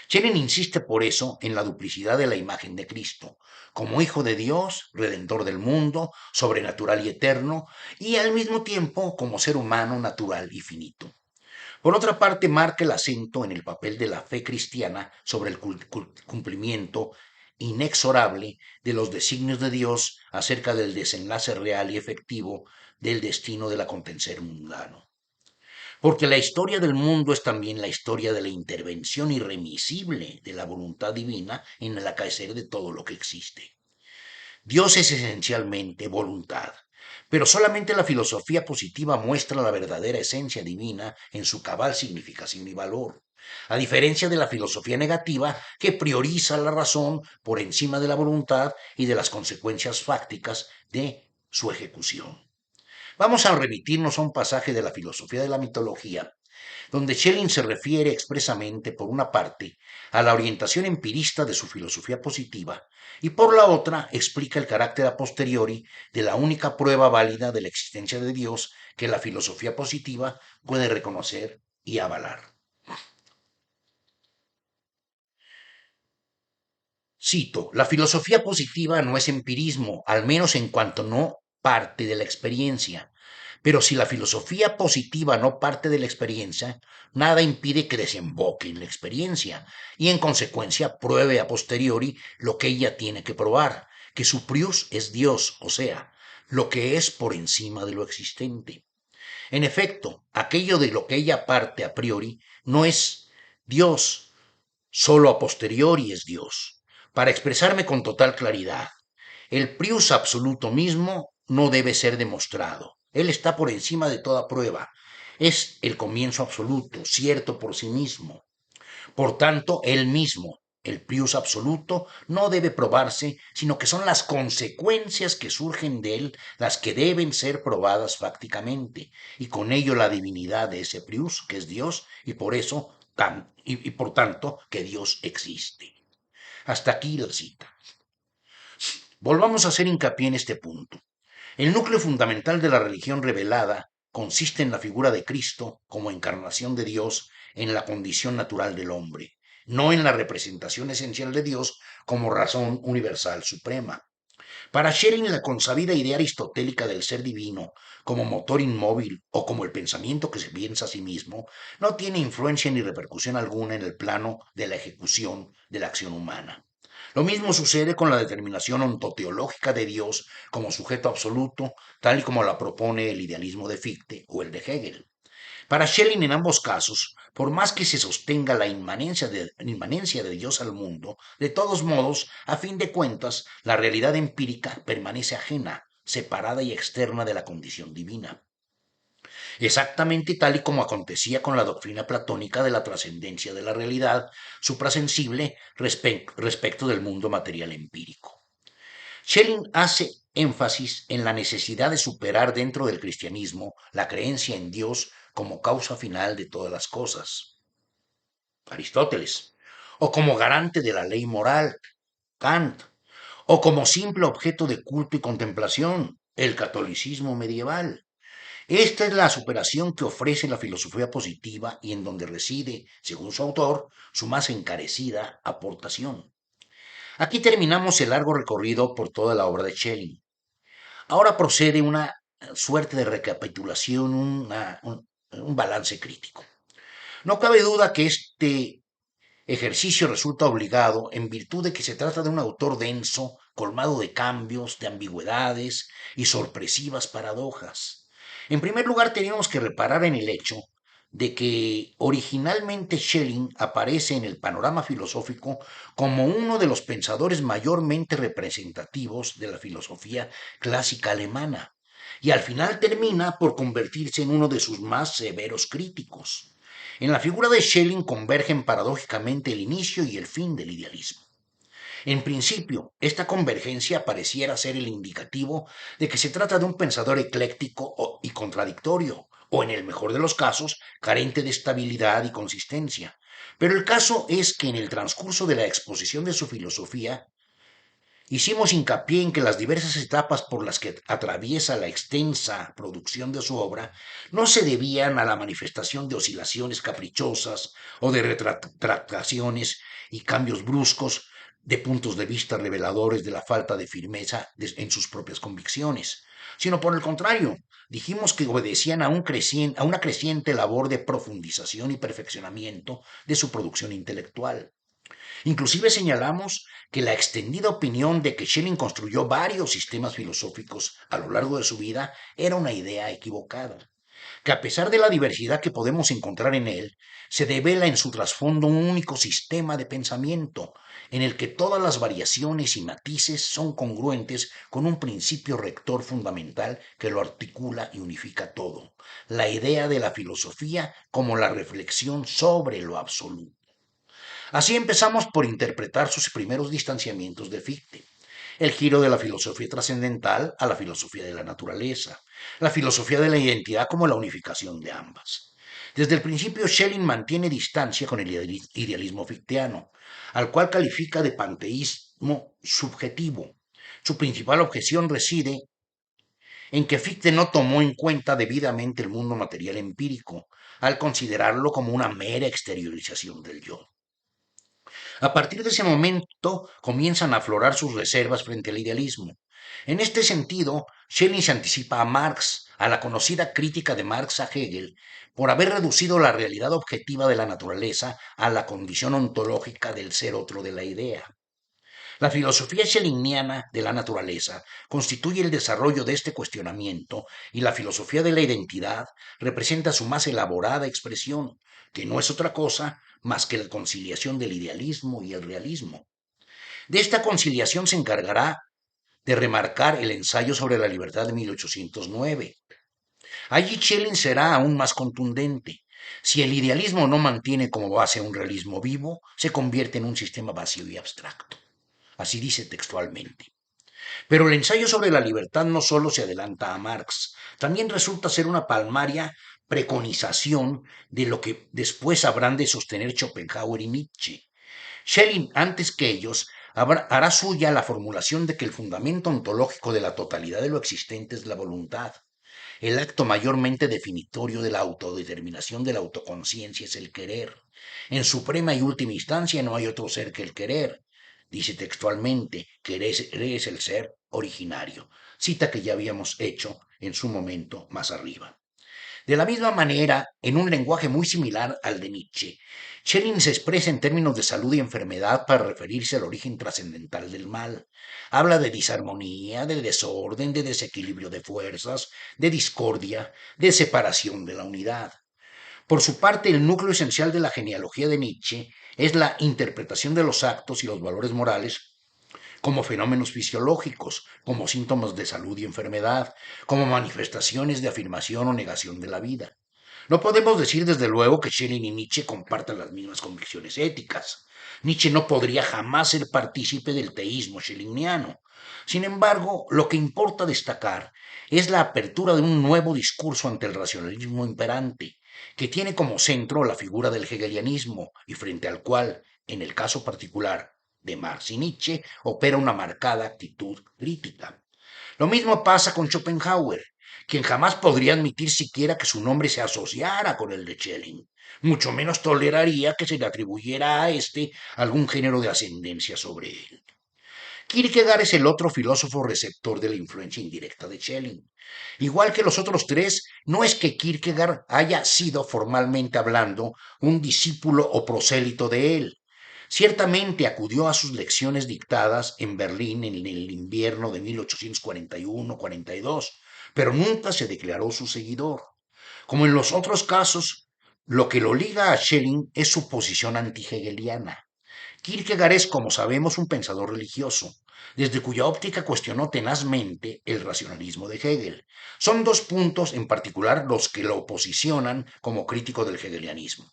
Schelling insiste por eso en la duplicidad de la imagen de Cristo, como Hijo de Dios, Redentor del mundo, sobrenatural y eterno, y al mismo tiempo como ser humano natural y finito. Por otra parte, marca el acento en el papel de la fe cristiana sobre el cumplimiento inexorable de los designios de Dios acerca del desenlace real y efectivo del destino del acontecer mundano. Porque la historia del mundo es también la historia de la intervención irremisible de la voluntad divina en el acaecer de todo lo que existe. Dios es esencialmente voluntad, pero solamente la filosofía positiva muestra la verdadera esencia divina en su cabal significación y valor, a diferencia de la filosofía negativa que prioriza la razón por encima de la voluntad y de las consecuencias fácticas de su ejecución. Vamos a remitirnos a un pasaje de la filosofía de la mitología, donde Schelling se refiere expresamente, por una parte, a la orientación empirista de su filosofía positiva y por la otra explica el carácter a posteriori de la única prueba válida de la existencia de Dios que la filosofía positiva puede reconocer y avalar. Cito, la filosofía positiva no es empirismo, al menos en cuanto no parte de la experiencia. Pero si la filosofía positiva no parte de la experiencia, nada impide que desemboque en la experiencia y en consecuencia pruebe a posteriori lo que ella tiene que probar, que su prius es Dios, o sea, lo que es por encima de lo existente. En efecto, aquello de lo que ella parte a priori no es Dios, solo a posteriori es Dios. Para expresarme con total claridad, el prius absoluto mismo no debe ser demostrado. Él está por encima de toda prueba. Es el comienzo absoluto, cierto por sí mismo. Por tanto, él mismo, el prius absoluto, no debe probarse, sino que son las consecuencias que surgen de él las que deben ser probadas fácticamente, y con ello la divinidad de ese prius, que es Dios, y por eso, y por tanto, que Dios existe. Hasta aquí la cita. Volvamos a hacer hincapié en este punto. El núcleo fundamental de la religión revelada consiste en la figura de Cristo como encarnación de Dios en la condición natural del hombre, no en la representación esencial de Dios como razón universal suprema. Para Schelling, la consabida idea aristotélica del ser divino como motor inmóvil o como el pensamiento que se piensa a sí mismo no tiene influencia ni repercusión alguna en el plano de la ejecución de la acción humana. Lo mismo sucede con la determinación ontoteológica de Dios como sujeto absoluto, tal y como la propone el idealismo de Fichte o el de Hegel. Para Schelling, en ambos casos, por más que se sostenga la inmanencia de Dios al mundo, de todos modos, a fin de cuentas, la realidad empírica permanece ajena, separada y externa de la condición divina. Exactamente tal y como acontecía con la doctrina platónica de la trascendencia de la realidad suprasensible respecto del mundo material empírico. Schelling hace énfasis en la necesidad de superar dentro del cristianismo la creencia en Dios como causa final de todas las cosas, Aristóteles, o como garante de la ley moral, Kant, o como simple objeto de culto y contemplación, el catolicismo medieval. Esta es la superación que ofrece la filosofía positiva y en donde reside, según su autor, su más encarecida aportación. Aquí terminamos el largo recorrido por toda la obra de Schelling. Ahora procede una suerte de recapitulación, un balance crítico. No cabe duda que este ejercicio resulta obligado en virtud de que se trata de un autor denso, colmado de cambios, de ambigüedades y sorpresivas paradojas. En primer lugar, tenemos que reparar en el hecho de que originalmente Schelling aparece en el panorama filosófico como uno de los pensadores mayormente representativos de la filosofía clásica alemana, y al final termina por convertirse en uno de sus más severos críticos. En la figura de Schelling convergen paradójicamente el inicio y el fin del idealismo. En principio, esta convergencia pareciera ser el indicativo de que se trata de un pensador ecléctico y contradictorio, o en el mejor de los casos, carente de estabilidad y consistencia. Pero el caso es que en el transcurso de la exposición de su filosofía, hicimos hincapié en que las diversas etapas por las que atraviesa la extensa producción de su obra no se debían a la manifestación de oscilaciones caprichosas o de retractaciones y cambios bruscos de puntos de vista reveladores de la falta de firmeza en sus propias convicciones, sino por el contrario, dijimos que obedecían a una creciente labor de profundización y perfeccionamiento de su producción intelectual. Inclusive señalamos que la extendida opinión de que Schelling construyó varios sistemas filosóficos a lo largo de su vida era una idea equivocada, que a pesar de la diversidad que podemos encontrar en él, se devela en su trasfondo un único sistema de pensamiento, en el que todas las variaciones y matices son congruentes con un principio rector fundamental que lo articula y unifica todo, la idea de la filosofía como la reflexión sobre lo absoluto. Así empezamos por interpretar sus primeros distanciamientos de Fichte, el giro de la filosofía trascendental a la filosofía de la naturaleza, la filosofía de la identidad como la unificación de ambas. Desde el principio, Schelling mantiene distancia con el idealismo fichteano, al cual califica de panteísmo subjetivo. Su principal objeción reside en que Fichte no tomó en cuenta debidamente el mundo material empírico, al considerarlo como una mera exteriorización del yo. A partir de ese momento comienzan a aflorar sus reservas frente al idealismo. En este sentido, Schelling se anticipa a Marx, a la conocida crítica de Marx a Hegel, por haber reducido la realidad objetiva de la naturaleza a la condición ontológica del ser otro de la idea. La filosofía schellingiana de la naturaleza constituye el desarrollo de este cuestionamiento y la filosofía de la identidad representa su más elaborada expresión, que no es otra cosa más que la conciliación del idealismo y el realismo. De esta conciliación se encargará de remarcar el ensayo sobre la libertad de 1809. Allí Schelling será aún más contundente. Si el idealismo no mantiene como base un realismo vivo, se convierte en un sistema vacío y abstracto. Así dice textualmente. Pero el ensayo sobre la libertad no solo se adelanta a Marx, también resulta ser una palmaria preconización de lo que después habrán de sostener Schopenhauer y Nietzsche. Schelling, antes que ellos, hará suya la formulación de que el fundamento ontológico de la totalidad de lo existente es la voluntad. El acto mayormente definitorio de la autodeterminación de la autoconciencia es el querer. En suprema y última instancia no hay otro ser que el querer. Dice textualmente, querer es el ser originario. Cita que ya habíamos hecho en su momento más arriba. De la misma manera, en un lenguaje muy similar al de Nietzsche, Schelling se expresa en términos de salud y enfermedad para referirse al origen trascendental del mal. Habla de disarmonía, de desorden, de desequilibrio de fuerzas, de discordia, de separación de la unidad. Por su parte, el núcleo esencial de la genealogía de Nietzsche es la interpretación de los actos y los valores morales como fenómenos fisiológicos, como síntomas de salud y enfermedad, como manifestaciones de afirmación o negación de la vida. No podemos decir desde luego que Schelling y Nietzsche compartan las mismas convicciones éticas. Nietzsche no podría jamás ser partícipe del teísmo schellingiano. Sin embargo, lo que importa destacar es la apertura de un nuevo discurso ante el racionalismo imperante, que tiene como centro la figura del hegelianismo y frente al cual, en el caso particular de Marx y Nietzsche, opera una marcada actitud crítica. Lo mismo pasa con Schopenhauer, quien jamás podría admitir siquiera que su nombre se asociara con el de Schelling. Mucho menos toleraría que se le atribuyera a este algún género de ascendencia sobre él. Kierkegaard es el otro filósofo receptor de la influencia indirecta de Schelling. Igual que los otros tres, no es que Kierkegaard haya sido formalmente hablando un discípulo o prosélito de él. Ciertamente acudió a sus lecciones dictadas en Berlín en el invierno de 1841-42, pero nunca se declaró su seguidor. Como en los otros casos, lo que lo liga a Schelling es su posición anti-hegeliana. Kierkegaard es, como sabemos, un pensador religioso, desde cuya óptica cuestionó tenazmente el racionalismo de Hegel. Son dos puntos en particular los que lo posicionan como crítico del hegelianismo.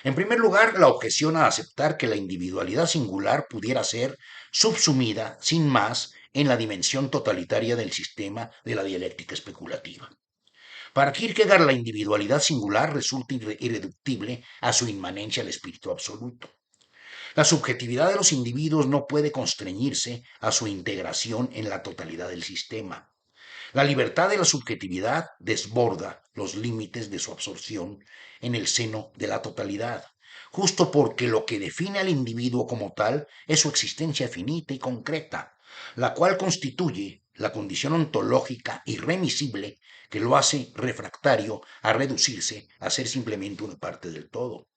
En primer lugar, la objeción a aceptar que la individualidad singular pudiera ser subsumida, sin más, en la dimensión totalitaria del sistema de la dialéctica especulativa. Para Kierkegaard, la individualidad singular resulta irreductible a su inmanencia al espíritu absoluto. La subjetividad de los individuos no puede constreñirse a su integración en la totalidad del sistema. La libertad de la subjetividad desborda los límites de su absorción en el seno de la totalidad, justo porque lo que define al individuo como tal es su existencia finita y concreta, la cual constituye la condición ontológica irremisible que lo hace refractario a reducirse a ser simplemente una parte del todo.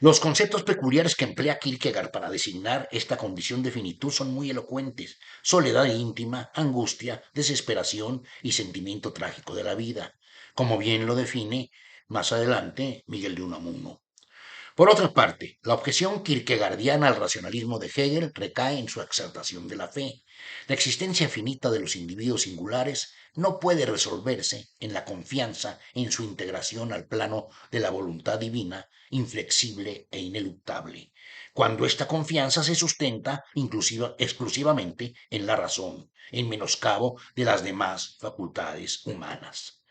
Los conceptos peculiares que emplea Kierkegaard para designar esta condición de finitud son muy elocuentes: soledad íntima, angustia, desesperación y sentimiento trágico de la vida, como bien lo define más adelante Miguel de Unamuno. Por otra parte, la objeción kierkegaardiana al racionalismo de Hegel recae en su exaltación de la fe. La existencia finita de los individuos singulares no puede resolverse en la confianza en su integración al plano de la voluntad divina, inflexible e ineluctable, cuando esta confianza se sustenta exclusivamente en la razón, en menoscabo de las demás facultades humanas.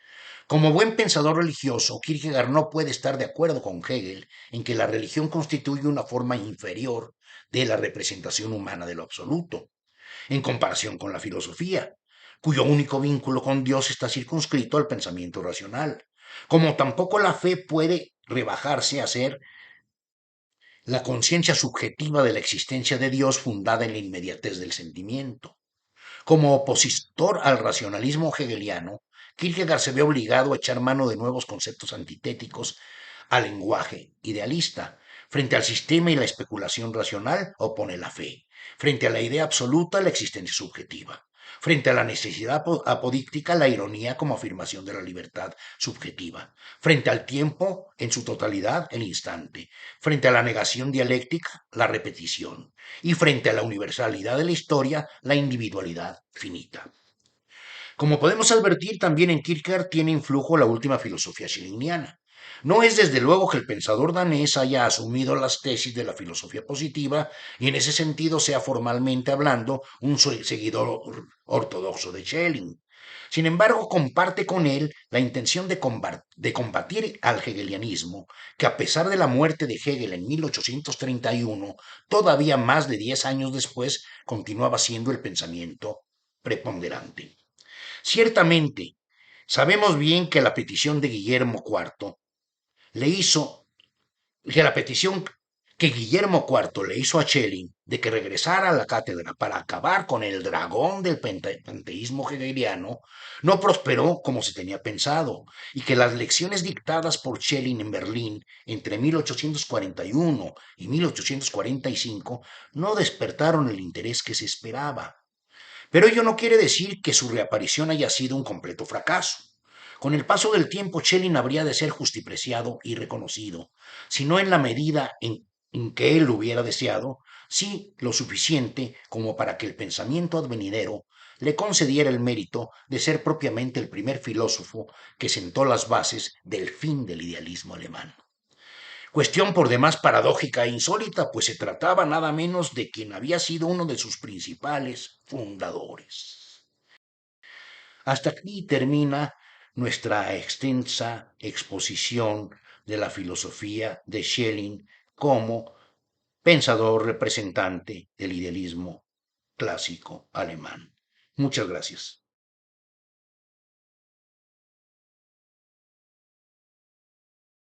Como buen pensador religioso, Kierkegaard no puede estar de acuerdo con Hegel en que la religión constituye una forma inferior de la representación humana de lo absoluto, en comparación con la filosofía, cuyo único vínculo con Dios está circunscrito al pensamiento racional, como tampoco la fe puede rebajarse a ser la conciencia subjetiva de la existencia de Dios fundada en la inmediatez del sentimiento. Como opositor al racionalismo hegeliano, Kierkegaard se ve obligado a echar mano de nuevos conceptos antitéticos al lenguaje idealista. Frente al sistema y la especulación racional, opone la fe. Frente a la idea absoluta, la existencia subjetiva. Frente a la necesidad apodíctica, la ironía como afirmación de la libertad subjetiva. Frente al tiempo, en su totalidad, el instante. Frente a la negación dialéctica, la repetición. Y frente a la universalidad de la historia, la individualidad finita. Como podemos advertir, también en Kierkegaard tiene influjo la última filosofía schellingiana. No es desde luego que el pensador danés haya asumido las tesis de la filosofía positiva y en ese sentido sea formalmente hablando un seguidor ortodoxo de Schelling. Sin embargo, comparte con él la intención de combatir al hegelianismo, que a pesar de la muerte de Hegel en 1831, todavía más de 10 años después, continuaba siendo el pensamiento preponderante. Ciertamente, sabemos bien que la petición de Guillermo IV le hizo, que la petición que Guillermo IV le hizo a Schelling de que regresara a la cátedra para acabar con el dragón del panteísmo hegeliano no prosperó como se tenía pensado, y que las lecciones dictadas por Schelling en Berlín entre 1841 y 1845 no despertaron el interés que se esperaba. Pero ello no quiere decir que su reaparición haya sido un completo fracaso. Con el paso del tiempo, Schelling habría de ser justipreciado y reconocido, si no en la medida en que él hubiera deseado, sí lo suficiente como para que el pensamiento advenidero le concediera el mérito de ser propiamente el primer filósofo que sentó las bases del fin del idealismo alemán. Cuestión por demás paradójica e insólita, pues se trataba nada menos de quien había sido uno de sus principales fundadores. Hasta aquí termina nuestra extensa exposición de la filosofía de Schelling como pensador representante del idealismo clásico alemán. Muchas gracias.